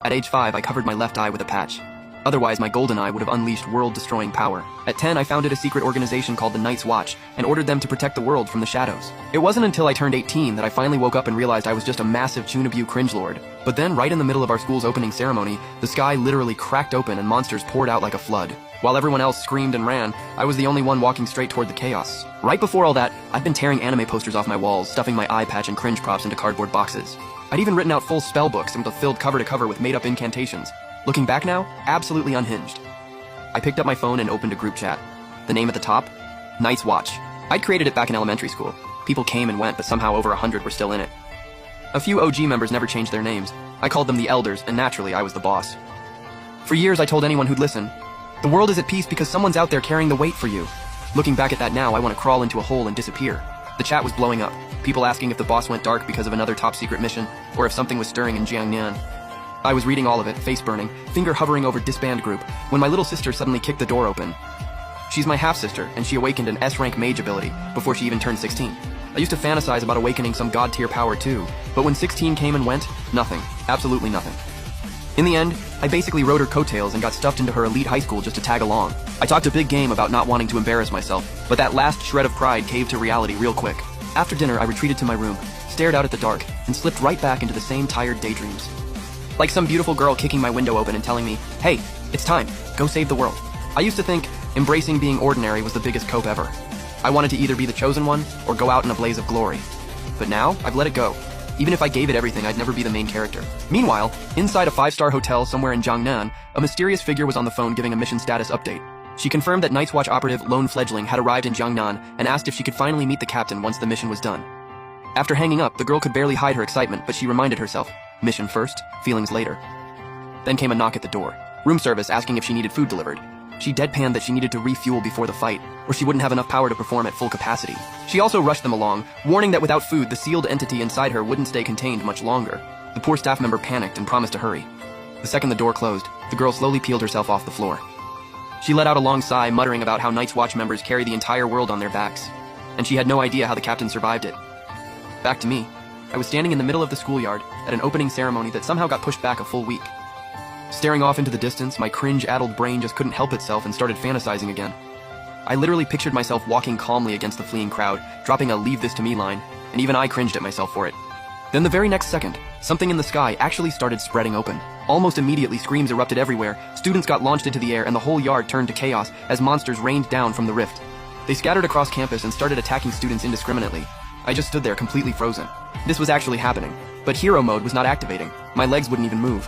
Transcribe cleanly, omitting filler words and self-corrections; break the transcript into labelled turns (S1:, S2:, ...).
S1: At age 5, I covered my left eye with a patch. Otherwise, my golden eye would have unleashed world-destroying power. At 10, I founded a secret organization called the Night's Watch and ordered them to protect the world from the shadows. It wasn't until I turned 18 that I finally woke up and realized I was just a massive Chunabu cringelord. But then, right in the middle of our school's opening ceremony, the sky literally cracked open and monsters poured out like a flood. While everyone else screamed and ran, I was the only one walking straight toward the chaos. Right before all that, I'd been tearing anime posters off my walls, stuffing my eye patch and cringe props into cardboard boxes. I'd even written out full spell books and filled cover to cover with made-up incantations. Looking back now, absolutely unhinged. I picked up my phone and opened a group chat. The name at the top? Night's Watch. I'd created it back in elementary school. People came and went, but somehow over 100 were still in it. A few OG members never changed their names. I called them the Elders, and naturally, I was the boss. For years, I told anyone who'd listen, the world is at peace because someone's out there carrying the weight for you. Looking back at that now, I want to crawl into a hole and disappear. The chat was blowing up. People asking if the boss went dark because of another top-secret mission, or if something was stirring in Jiangnan. I was reading all of it, face burning, finger hovering over disband group, when my little sister suddenly kicked the door open. She's my half-sister, and she awakened an S-rank mage ability before she even turned 16. I used to fantasize about awakening some god-tier power too, but when 16 came and went, nothing. Absolutely nothing. In the end, I basically rode her coattails and got stuffed into her elite high school just to tag along. I talked a big game about not wanting to embarrass myself, but that last shred of pride caved to reality real quick. After dinner, I retreated to my room, stared out at the dark, and slipped right back into the same tired daydreams. Like some beautiful girl kicking my window open and telling me, hey, it's time, go save the world. I used to think embracing being ordinary was the biggest cope ever. I wanted to either be the chosen one or go out in a blaze of glory. But now, I've let it go. Even if I gave it everything, I'd never be the main character. Meanwhile, inside a 5-star hotel somewhere in Jiangnan, a mysterious figure was on the phone giving a mission status update. She confirmed that Night's Watch operative Lone Fledgling had arrived in Jiangnan and asked if she could finally meet the captain once the mission was done. After hanging up, the girl could barely hide her excitement, but she reminded herself, mission first, feelings later. Then came a knock at the door. Room service asking if she needed food delivered. She deadpanned that she needed to refuel before the fight, or she wouldn't have enough power to perform at full capacity. She also rushed them along, warning that without food, the sealed entity inside her wouldn't stay contained much longer. The poor staff member panicked and promised to hurry. The second the door closed, the girl slowly peeled herself off the floor. She let out a long sigh, muttering about how Night's Watch members carry the entire world on their backs, and she had no idea how the captain survived it. Back to me. I was standing in the middle of the schoolyard at an opening ceremony that somehow got pushed back a full week. Staring off into the distance, my cringe-addled brain just couldn't help itself and started fantasizing again. I literally pictured myself walking calmly against the fleeing crowd, dropping a "leave this to me" line, and even I cringed at myself for it. Then the very next second, something in the sky actually started spreading open. Almost immediately, screams erupted everywhere, students got launched into the air, and the whole yard turned to chaos as monsters rained down from the rift. They scattered across campus and started attacking students indiscriminately. I just stood there completely frozen. This was actually happening, but hero mode was not activating. My legs wouldn't even move.